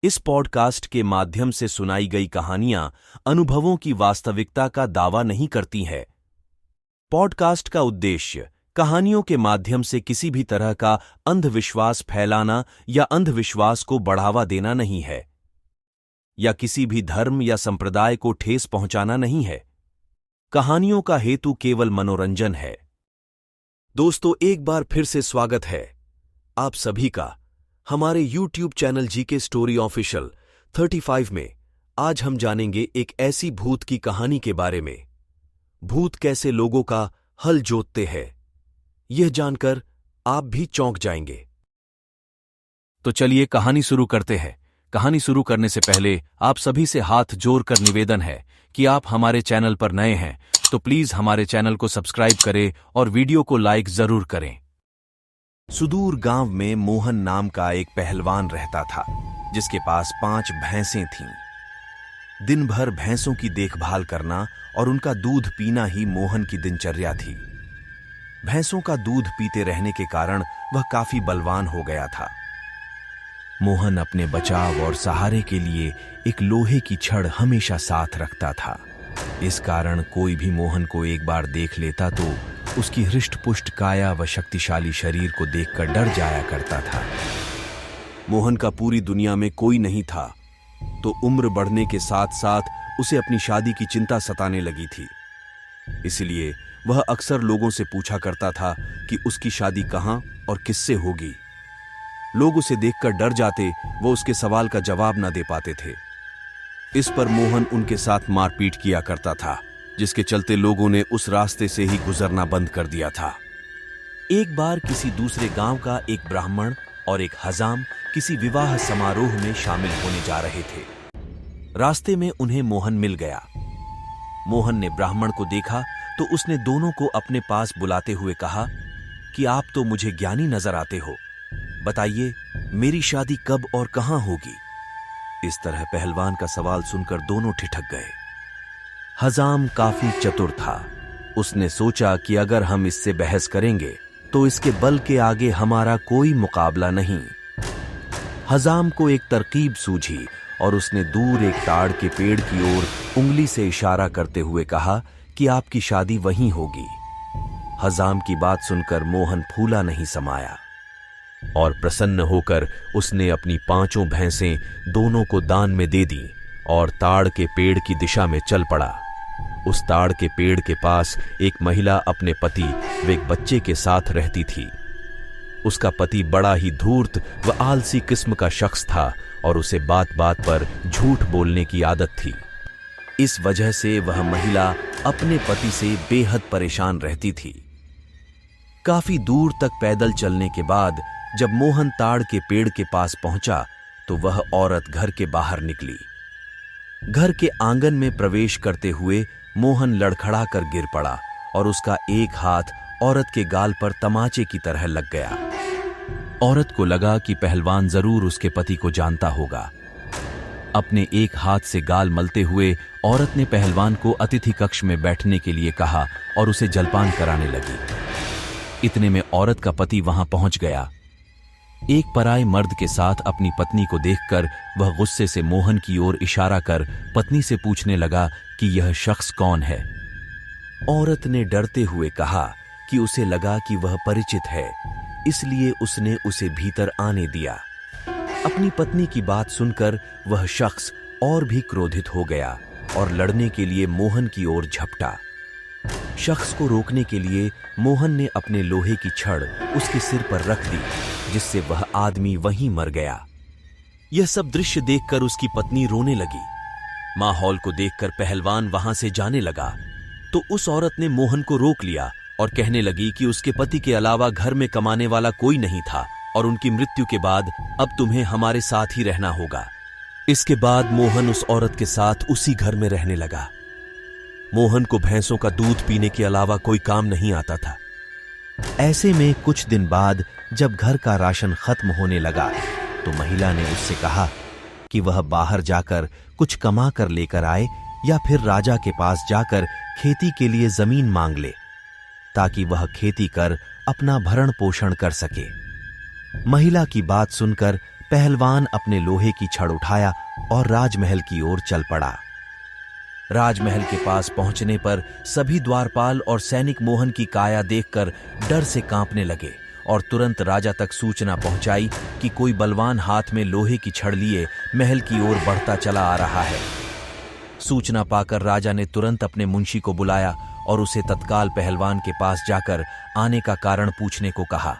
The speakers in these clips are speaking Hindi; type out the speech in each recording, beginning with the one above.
इस पॉडकास्ट के माध्यम से सुनाई गई कहानियां अनुभवों की वास्तविकता का दावा नहीं करती हैं। पॉडकास्ट का उद्देश्य कहानियों के माध्यम से किसी भी तरह का अंधविश्वास फैलाना या अंधविश्वास को बढ़ावा देना नहीं है, या किसी भी धर्म या संप्रदाय को ठेस पहुंचाना नहीं है। कहानियों का हेतु केवल मनोरंजन है। दोस्तों, एक बार फिर से स्वागत है आप सभी का हमारे YouTube channel GK story official 35 में। आज हम जानेंगे एक ऐसी भूत की कहानी के बारे में। भूत कैसे लोगों का हल जोतते हैं, यह जानकर आप भी चौंक जाएंगे। तो चलिए कहानी शुरू करते हैं। कहानी शुरू करने से पहले आप सभी से हाथ जोड़कर निवेदन है कि आप हमारे चैनल पर नए हैं तो प्लीज हमारे चैनल को सब्सक्राइब करें और वीडियो को लाइक जरूर करें। सुदूर गांव में मोहन नाम का एक पहलवान रहता था, जिसके पास 5 भैंसें थीं। दिन भर भैंसों की देखभाल करना और उनका दूध पीना ही मोहन की दिनचर्या थी। भैंसों का दूध पीते रहने के कारण वह काफी बलवान हो गया था। मोहन अपने बचाव और सहारे के लिए एक लोहे की छड़ हमेशा साथ रखता था। इस कारण कोई भी मोहन को एक बार देख लेता तो उसकी हृष्ट-पुष्ट काया व शक्तिशाली शरीर को देखकर डर जाया करता था। मोहन का पूरी दुनिया में कोई नहीं था, तो उम्र बढ़ने के साथ साथ उसे अपनी शादी की चिंता सताने लगी थी। इसलिए वह अक्सर लोगों से पूछा करता था कि उसकी शादी कहाँ और किससे होगी। लोग उसे देखकर डर जाते, वो उसके सवाल का जवाब न दे पाते थे। इस पर मोहन उनके साथ मारपीट किया करता था, जिसके चलते लोगों ने उस रास्ते से ही गुजरना बंद कर दिया था। एक बार किसी दूसरे गांव का एक ब्राह्मण और एक हजाम किसी विवाह समारोह में शामिल होने जा रहे थे। रास्ते में उन्हें मोहन मिल गया। मोहन ने ब्राह्मण को देखा तो उसने दोनों को अपने पास बुलाते हुए कहा कि आप तो मुझे ज्ञानी नजर आते हो, बताइए मेरी शादी कब और कहां होगी। इस तरह पहलवान का सवाल सुनकर दोनों ठिठक गए। हजाम काफी चतुर था। उसने सोचा कि अगर हम इससे बहस करेंगे तो इसके बल के आगे हमारा कोई मुकाबला नहीं। हजाम को एक तरकीब सूझी और उसने दूर एक ताड़ के पेड़ की ओर उंगली से इशारा करते हुए कहा कि आपकी शादी वहीं होगी। हजाम की बात सुनकर मोहन फूला नहीं समाया और प्रसन्न होकर उसने अपनी 5 भैंसें दोनों को दान में दे दी और ताड़ के पेड़ की दिशा में चल पड़ा। उस ताड़ के पेड़ के पास एक महिला अपने पति व एक बच्चे के साथ रहती थी। उसका पति बड़ा ही धूर्त व आलसी किस्म का शख्स था और उसे बात बात पर झूठ बोलने की आदत थी। इस वजह से वह महिला अपने पति से बेहद परेशान रहती थी। काफी दूर तक पैदल चलने के बाद जब मोहन ताड़ के पेड़ के पास पहुंचा तो वह औरत घर के बाहर निकली। घर के आंगन में प्रवेश करते हुए मोहन लड़खड़ा कर गिर पड़ा और उसका एक हाथ औरत के गाल पर तमाचे की तरह लग गया। औरत को लगा कि पहलवान जरूर उसके पति को जानता होगा। अपने एक हाथ से गाल मलते हुए औरत ने पहलवान को अतिथि कक्ष में बैठने के लिए कहा और उसे जलपान कराने लगी। इतने में औरत का पति वहां पहुंच गया। एक पराये मर्द के साथ अपनी पत्नी को देखकर वह गुस्से से मोहन की ओर इशारा कर पत्नी से पूछने लगा कि यह शख्स कौन है। औरत ने डरते हुए कहा कि उसे लगा कि वह परिचित है, इसलिए उसने उसे भीतर आने दिया। अपनी पत्नी की बात सुनकर वह शख्स और भी क्रोधित हो गया और लड़ने के लिए मोहन की ओर झपटा। शख्स को रोकने के लिए मोहन ने अपने लोहे की छड़ उसके सिर पर रख दी, जिससे वह आदमी वहीं मर गया। यह सब दृश्य देखकर उसकी पत्नी रोने लगी। माहौल को देखकर पहलवान वहां से जाने लगा तो उस औरत ने मोहन को रोक लिया और कहने लगी कि उसके पति के अलावा घर में कमाने वाला कोई नहीं था और उनकी मृत्यु के बाद अब तुम्हें हमारे साथ ही रहना होगा। इसके बाद मोहन उस औरत के साथ उसी घर में रहने लगा। मोहन को भैंसों का दूध पीने के अलावा कोई काम नहीं आता था। ऐसे में कुछ दिन बाद जब घर का राशन खत्म होने लगा तो महिला ने उससे कहा कि वह बाहर जाकर कुछ कमा कर लेकर आए या फिर राजा के पास जाकर खेती के लिए जमीन मांग ले, ताकि वह खेती कर अपना भरण पोषण कर सके। महिला की बात सुनकर पहलवान अपने लोहे की छड़ उठाया और राजमहल की ओर चल पड़ा। राजमहल के पास पहुंचने पर सभी द्वारपाल और सैनिक मोहन की काया देखकर डर से कांपने लगे और तुरंत राजा तक सूचना पहुंचाई कि कोई बलवान हाथ में लोहे की छड़ लिए महल की ओर बढ़ता चला आ रहा है। सूचना पाकर राजा ने तुरंत अपने मुंशी को बुलाया और उसे तत्काल पहलवान के पास जाकर आने का कारण पूछने को कहा।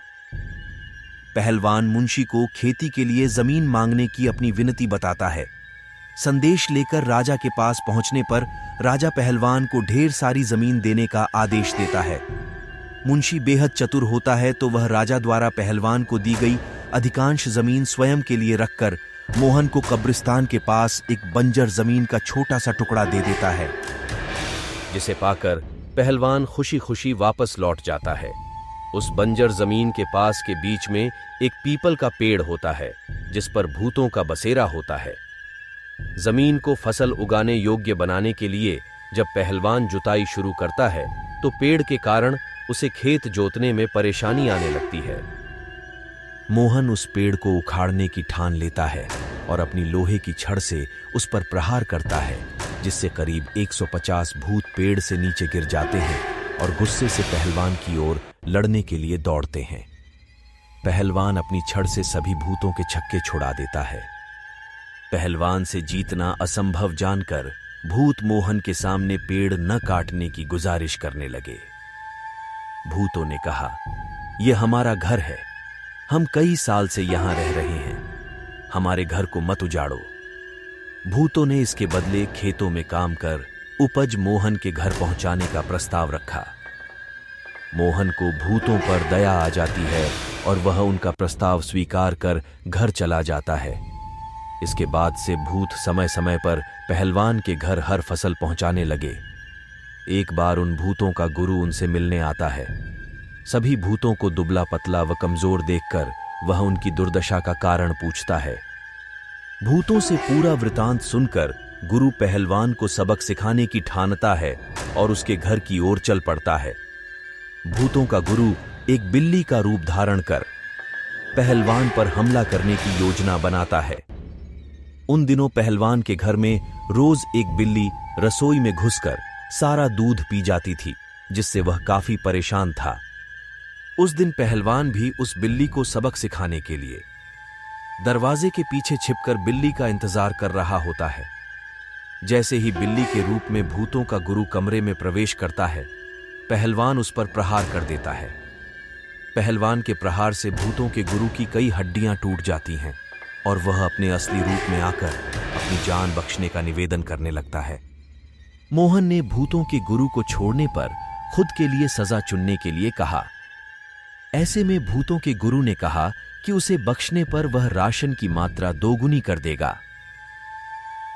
पहलवान मुंशी को खेती के लिए जमीन मांगने की अपनी विनती बताता है। संदेश लेकर राजा के पास पहुंचने पर राजा पहलवान को ढेर सारी जमीन देने का आदेश देता है। मुंशी बेहद चतुर होता है तो वह राजा द्वारा पहलवान को दी गई अधिकांश जमीन स्वयं के लिए रखकर मोहन को कब्रिस्तान के पास एक बंजर जमीन का छोटा सा टुकड़ा दे देता है, जिसे पाकर पहलवान खुशी खुशी वापस लौट जाता है। उस बंजर जमीन के पास के बीच में एक पीपल का पेड़ होता है जिस पर भूतों का बसेरा होता है। जमीन को फसल उगाने योग्य बनाने के लिए जब पहलवान जुताई शुरू करता है तो पेड़ के कारण उसे खेत जोतने में परेशानी आने लगती है। मोहन उस पेड़ को उखाड़ने की ठान लेता है और अपनी लोहे की छड़ से उस पर प्रहार करता है, जिससे करीब 150 भूत पेड़ से नीचे गिर जाते हैं और गुस्से से पहलवान की ओर लड़ने के लिए दौड़ते हैं। पहलवान अपनी छड़ से सभी भूतों के छक्के छुड़ा देता है। पहलवान से जीतना असंभव जानकर भूत मोहन के सामने पेड़ न काटने की गुजारिश करने लगे। भूतों ने कहा, यह हमारा घर है, हम कई साल से यहां रह रहे हैं, हमारे घर को मत उजाड़ो। भूतों ने इसके बदले खेतों में काम कर उपज मोहन के घर पहुंचाने का प्रस्ताव रखा। मोहन को भूतों पर दया आ जाती है और वह उनका प्रस्ताव स्वीकार कर घर चला जाता है। इसके बाद से भूत समय समय पर पहलवान के घर हर फसल पहुंचाने लगे। एक बार उन भूतों का गुरु उनसे मिलने आता है। सभी भूतों को दुबला पतला व कमजोर देखकर वह उनकी दुर्दशा का कारण पूछता है। भूतों से पूरा वृतांत सुनकर गुरु पहलवान को सबक सिखाने की ठानता है और उसके घर की ओर चल पड़ता है। भूतों का गुरु एक बिल्ली का रूप धारण कर पहलवान पर हमला करने की योजना बनाता है। उन दिनों पहलवान के घर में रोज एक बिल्ली रसोई में घुसकर सारा दूध पी जाती थी, जिससे वह काफी परेशान था। उस दिन पहलवान भी उस बिल्ली को सबक सिखाने के लिए दरवाजे के पीछे छिपकर बिल्ली का इंतजार कर रहा होता है। जैसे ही बिल्ली के रूप में भूतों का गुरु कमरे में प्रवेश करता है, पहलवान उस पर प्रहार कर देता है। पहलवान के प्रहार से भूतों के गुरु की कई हड्डियां टूट जाती हैं और वह अपने असली रूप में आकर अपनी जान बख्शने का निवेदन करने लगता है। मोहन ने भूतों के गुरु को छोड़ने पर खुद के लिए सजा चुनने के लिए कहा। ऐसे में भूतों के गुरु ने कहा कि उसे बख्शने पर वह राशन की मात्रा दोगुनी कर देगा।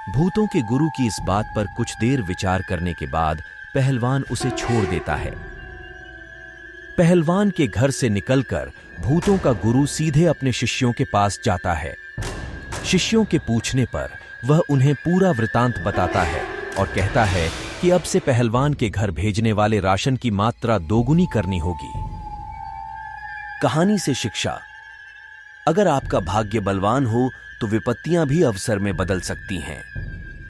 भूतों के गुरु की इस बात पर कुछ देर विचार करने के बाद पहलवान उसे छोड़ देता है। पहलवान के घर से निकलकर भूतों का गुरु सीधे अपने शिष्यों के पास जाता है। शिष्यों के पूछने पर वह उन्हें पूरा वृतांत बताता है और कहता है कि अब से पहलवान के घर भेजने वाले राशन की मात्रा दोगुनी करनी होगी। कहानी से शिक्षा: अगर आपका भाग्य बलवान हो तो विपत्तियां भी अवसर में बदल सकती हैं।